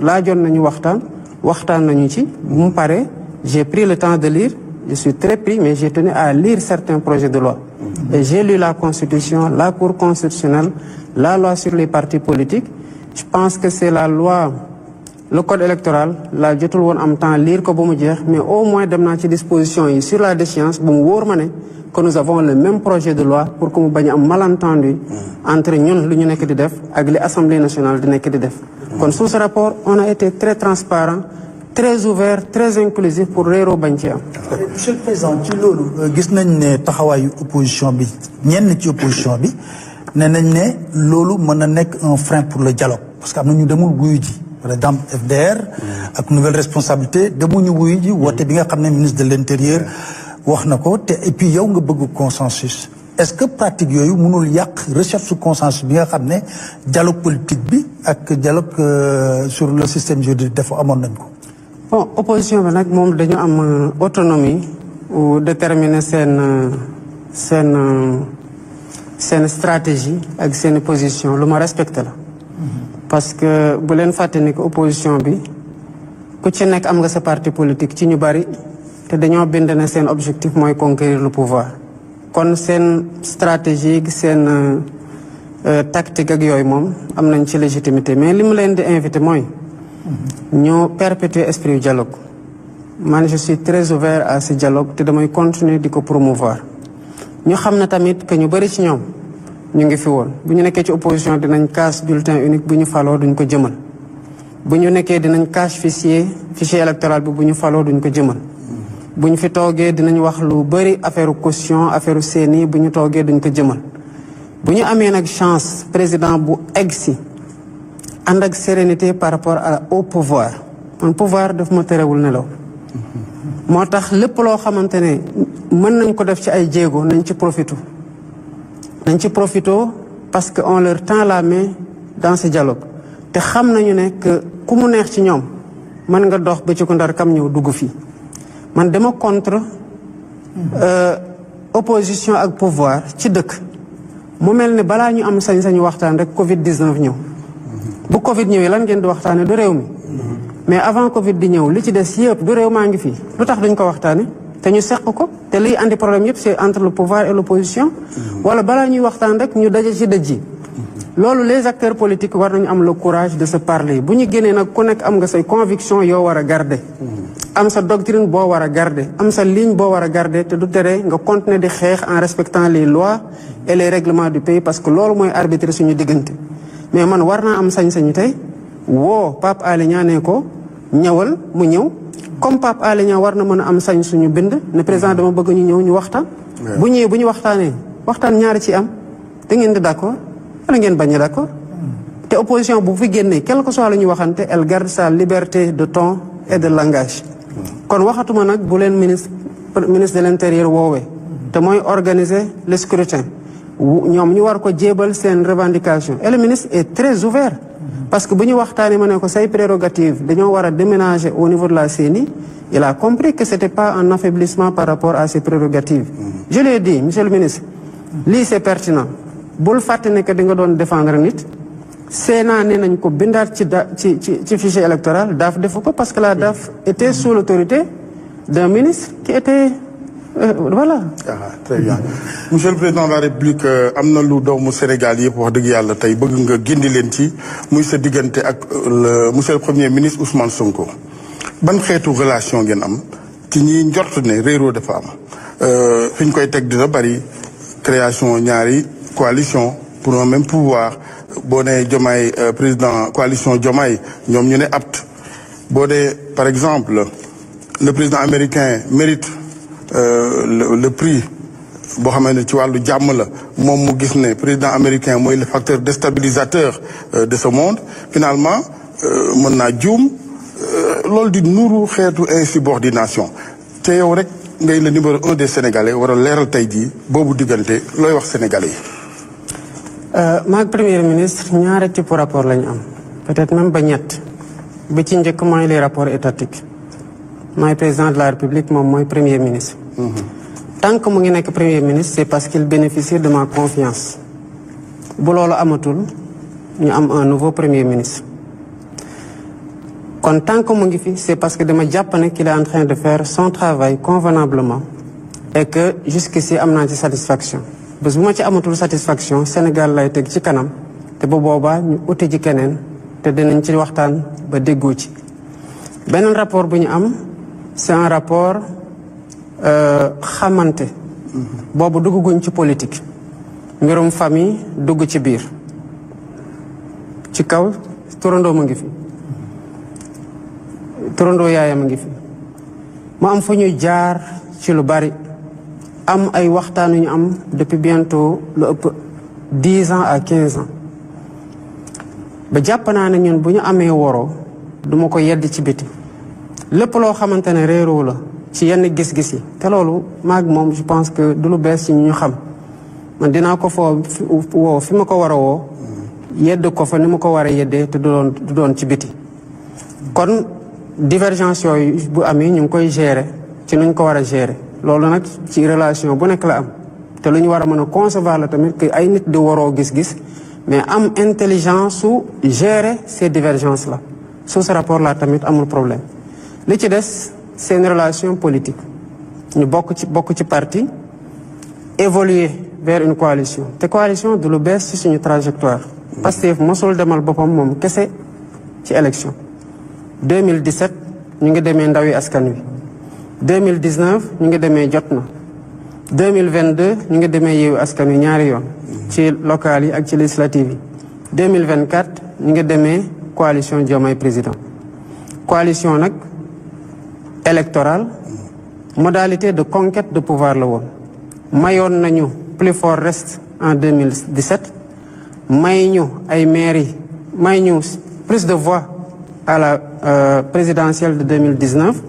laajoon nañu waxtaan nañu ci bu mu paree j'ai pris le temps de lire je suis très pris mais j'ai tenu à lire certains projets de loi et j'ai lu la constitution, la cour constitutionnelle, la loi sur les partis politiques. Je pense que c'est la loi, le code électoral la jotul woon am temps lire ko ba mu jeex mais au moins dem naa ci disposition yi sur la déchéance bu mu wóor ma ne que nous avons le même projet de loi pour que mu bañ a am malentendu entre ñun lu ñu nekk di def ak li Assemblée nationale di nekk di def. kon sous ce rapport on a été très transparent, très ouvert, très inclusif pour réeroo bañ ci am. Monsieur le Président ci loolu gis nañ ne taxawaayu opposition bi ñenn ci opposition bi ne nañ ne loolu mën na nekk un frein pour le dialogue parce que am na ñu demul wuyu ji par exemple FDR ak nouvelle responsabilité demuñu wuyu ji woote bi nga xam ne ministre de l'Intérieur wax na ko te et puis yow nga bëgg consensus est-ce que pratique yooyu mënul yàq recherche consensus bi nga xam ne dialogue politique bi ak dialogue sur le système juridique dafa amoon nañ ko. bon opposition bi nag moom dañu am autonomie ou déterminer seen stratégie ak seen position lu ma respecté la. parce que bu leen fàtte ni que opposition bi ku ci nekk am nga sa parti politique ci ñu bari te dañoo bind ne seen objectif mooy conquérir le pouvoir kon seen stratégie seen tactique ak yooyu moom am nañ ci légitimité mais li mu leen di invité mooy ñoo perpétuer esprit dialogue man je suis très ouvert à ce dialogue te damay continuer di ko promouvoir ñu xam na tamit que ñu bari ci ñoom ñu ngi fi woon bu ñu nekkee ci opposition dinañ casse bulletin unique bu ñu faloo duñ ko jëmal bu ñu nekkee dinañ casse fichier électoral bi bu ñu faloo duñ ko jëmal bu ñu fi toogee dinañ wax lu bari affaire caution affaire CENI bu ñu toogee duñ ko jëmal bu ñu amee nag chance président bu egg si ànd ak sérénité par rapport au pouvoir man pouvoir daf ma terewul nelaw moo tax lépp loo xamante ne mën nañ ko def ci ay jéego nañ ci profito parce que on leur tend la main dans ce dialogue te xam nañu ne que ku mu neex ci ñoom mën nga dox ba ci ko ndar kam ñëw dugg fii man dama contre opposition ak pouvoir ci dëkk mu mel ne balaa ñu am sañ-sañu waxtaan rek Covid-19 ñëw bu Covid ñëwee lan ngeen di waxtaane du réew mi mais avant Covid di ñëw li ci des yëpp du réew maa ngi fii lu tax duñ ko waxtaane te ñu seq ko te liy andi problème yëpp c'est entre le pouvoir et l'opposition wala balaa ñuy waxtaan rek ñu daje ci dëj yi loolu les acteurs politiques war nañu am le courage de se parler bu ñu génnee nag ku nekk am nga say conviction yoo war a garder am sa doctrine boo war a garder am sa ligne boo war a garder te du tere nga continuer di xeex en respectant les lois et les règlements du pays parce que loolu mooy arbitrer suñu diggante mais man war naa am sañ-sañu tey woo Pape Alé Niang ne ko ñëwal mu ñëw comme Pape Alé Niang war na mën a am sañ suñu bind ne président dama bëgg ñu ñëw ñu waxtaan bu ñëwee bu ñu waxtaanee waxtaan ñaari ci am da ngeen di d'accord wala ngeen bañ a d'accord te opposition bu fi génnee quel que soit la ñu waxante elle garde sa liberté de ton et de langage kon waxatuma nag bu leen ministre de l'intérieur woowee te mooy organiser le scrutin ñoom ñu war ko jébal seen revendication et le ministre est très ouvert parce que bu ñu waxtaanee ma ne ko say prérogative dañoo war a déménager au niveau de la CENI il a compris que c'était pas un affaiblissement par rapport à ses prérogatives je lui ai dit monsieur le ministre lii c'est pertinent bul fàtte ne que di nga doon défendre nit Sénat ne nañ ko bindaat ci fichier électoral DAF defu ko parce que la DAF était sous l'autorité d'un ministre qui était voilà. Très bien monsieur le président de la République am na lu doomu Sénégal yëpp wax dëgg yàlla tey bëgg nga gindi leen ci muy sa diggante ak monsieur le premier ministre Ousmane Sonko ban xeetu relation ngeen am ci ñi njort ne réeroo dafa am fi ñu koy teg dina bari création ñaari coalition pour un même pouvoir boo nee Diomaye président coalition Diomaye ñoom ñu ne apte boo dee par exemple le président américain mérite le prix boo xamante ne ci wàllu jàmm la moom mu gis ne président américain mooy le facteur déstabilisateur de ce monde finalement mën naa juum loolu di nuru xeetu insubordination te yow rek ngay le numéro 1 des Sénégalais war a leeral tey jii boobu diggante looy wax Sénégalais yi. maag premier ministre ñaari type rapport lañu am peut-être même ba ñett bi ci njëkk mooy les rapports étatiques mooy président de la République moom mooy premier ministre. tant que mu ngi nekk premier ministre c'est parce qu'il bénéficie de ma confiance bu loolu amatul ñu am un nouveau premier ministre kon tant que mu ngi fi c'est parce que dama jàpp ne qu'il est en train de faire son travail convenablement et que jusqu'ici am naa ci satisfaction bés bu ma ci amatul satisfaction Sénégal lay teg ci kanam te bu boobaa ñu uti ji keneen te dinañ ci waxtaan ba déggoo ci. beneen rapport bu ñu am c'est un rapport xamante boobu dugguñ ci politique mbirum famille dugg ci biir ci kaw turandoo mu ngi fi turandoo yaayam a ngi fi mu am fu ñuy jaar ci lu bari am ay waxtaan yu ñu am depuis bientôt lu ëpp 10 ans à 15 ans ba jàpp naa ne ñun bu ñu amee woroo duma ko yedd ci biti lépp loo xamante ne réeroo la ci yenn gis-gis yi te loolu maag moom je pense que du lu bees ci ñu xam man dinaa ko woo fi ma ko war a woo yedd ko fa ni ma ko war a yeddee te du doon ci biti kon divergence yooyu bu amee ñu ngi koy gérer ci nuñ ko war a gérer loolu nag ci relation bu nekk la am te lu ñu war a mën a concevoir la tamit que ay nit di waroo gis-gis mais am intelligence su gérer ces divergences là sous ce rapport là tamit amul problème li ci des c'est une relation politique ñu bokk ci parti évoluer vers une coalition te coalition du lu bees ci suñu trajectoire Pastef mosul demal boppam moom kese ci élection 2017 ñu ngi demee ndawi askan wi 2019 ñu ngi demee jot na 2022 ñu ngi demee yeewu askan wi ñaari yoon ci locales yi ak ci législatives yi 2024 ñu ngi demee coalition Diomaye président coalition nag électorale modalité de conquête de pouvoir la woon mayoon nañu plus fort reste en 2017 may ñu ay mairie may ñu plus de voix à la présidentielle de 2019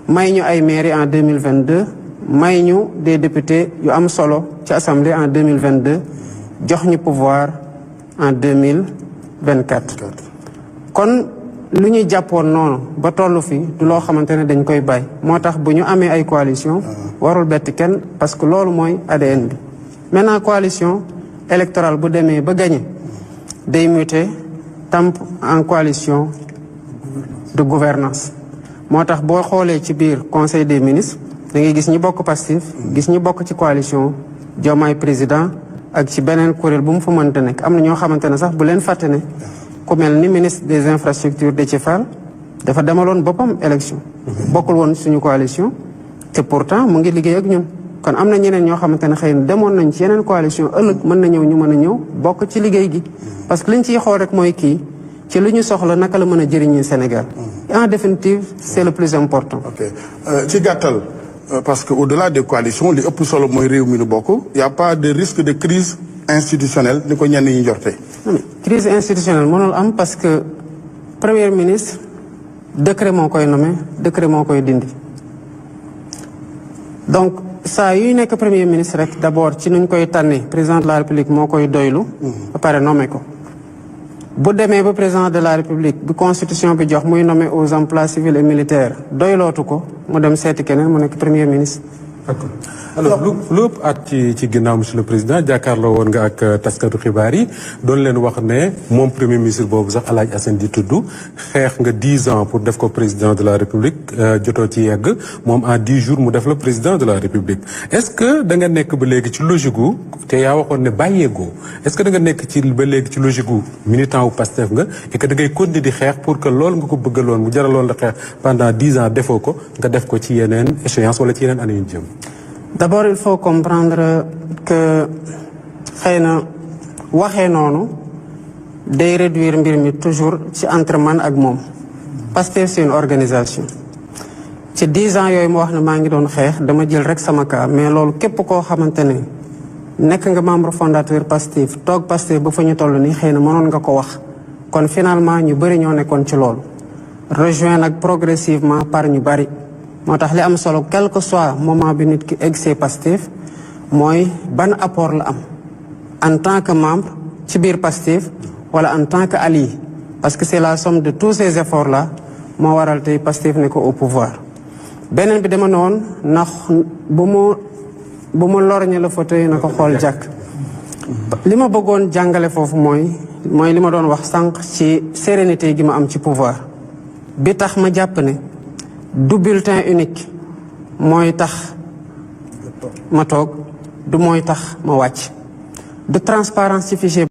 may ñu ay mairie en 2022 may ñu des députés yu am solo ci assemblée en 2022 jox ñu pouvoir en 2024 kon lu ñuy jàppoon noonu ba tollu fi du loo xamante ne dañ koy bàyyi moo tax bu ñu amee ay coalition warul bett kenn parce que loolu mooy ADN bi maintenant coalition électorale bu demee ba gagné day muter tamp en coalition de gouvernance moo tax boo xoolee ci biir conseil des ministres da ngay gis ñi bokk Pastef gis ñi bokk ci coalition Diomaye président ak ci beneen kuréel bu mu fa mënta nekk am na ñoo xamante ne sax bu leen fàtte ne ku mel ni ministre des infrastructures Déthié Fall dafa demaloon boppam élection bokkul woon suñu coalition te pourtant mu ngi liggéey ak ñun kon am na ñeneen ñoo xamante ne xëy na demoon nañ ci yeneen coalition ëllëg mën na ñëw ñu mën a ñëw bokk ci liggéey gi parce que liñ ciy xool rek mooy kii ci lu ñu soxla naka la mën a jëriñee Sénégal en définitive c'est le plus important. ok ci gàttal parce que au-delà des coalitions li ëpp solo mooy réew mi nu bokk y a pas de risque de crise institutionnelle ni ko ñenn ñi njorte. crise institutionnelle mënul am parce que premier ministre décret moo koy nommé décret moo koy dindi donc saa yuy nekk premier ministre rek d'abord ci nuñ koy tànnee président de la république moo koy doylu ba pare nommé ko bu demee ba président de la république bi constitution bi jox muy nommé aux emplois civils et militaires doylootu ko mu dem seeti keneen mu nekk premier ministre. d'accord alors lu ëpp at ci ginnaaw monsieur le président jàkkaarloo woon nga ak taskatu xibaar yi doon leen wax ne moom premier ministre boobu sax El Hadj Assane di tudd xeex nga 10 ans pour def ko président de la république jotoo ci yegg moom en 10 jours mu def la président de la république est-ce que da nga nekk ba léegi ci logique gu te yaa waxoon ne bàyyeegoo est-ce que da nga nekk ci ba léegi ci logique gu militant wu Pastef nga et que da ngay continuer di xeex pour que loolu nga ko bëggaloon mu jaraloon la xeex pendant 10 ans defoo ko nga def ko ci yeneen échéance wala ci yeneen année yu jëm. D'abord il faut comprendre que xëy na waxee noonu day réduire mbir mi toujours ci entre man ak moom Pastef c'est une organisation ci 10 ans yooyu ma wax ne maa ngi doon xeex dama jël rek sama cas mais loolu képp koo xamante ne nekk nga membre fondateur Pastef toog Pastef ba fa ñu toll nii xëy na mënoon nga ko wax kon finalement ñu bëri ñoo nekkoon ci loolu rejoindre nag progressivement par ñu bëri moo tax li am solo quel que soit moment bi nit ki eggsee Pastef mooy ban apport la am en tant que membre ci biir Pastef wala en tant que allié parce que c'est la somme de tous ces efforts là moo waral tey Pastef ne ko au pouvoir beneen bi dama noonu ndax bu mu lorñe la fauteuil na ko xool jàkk li ma bëggoon jàngale foofu mooy li ma doon wax sànq ci sérénité gi ma am ci pouvoir bi tax ma jàpp ne du bulletin unique mooy tax ma toog du mooy tax ma wàcc du transparence ci fichier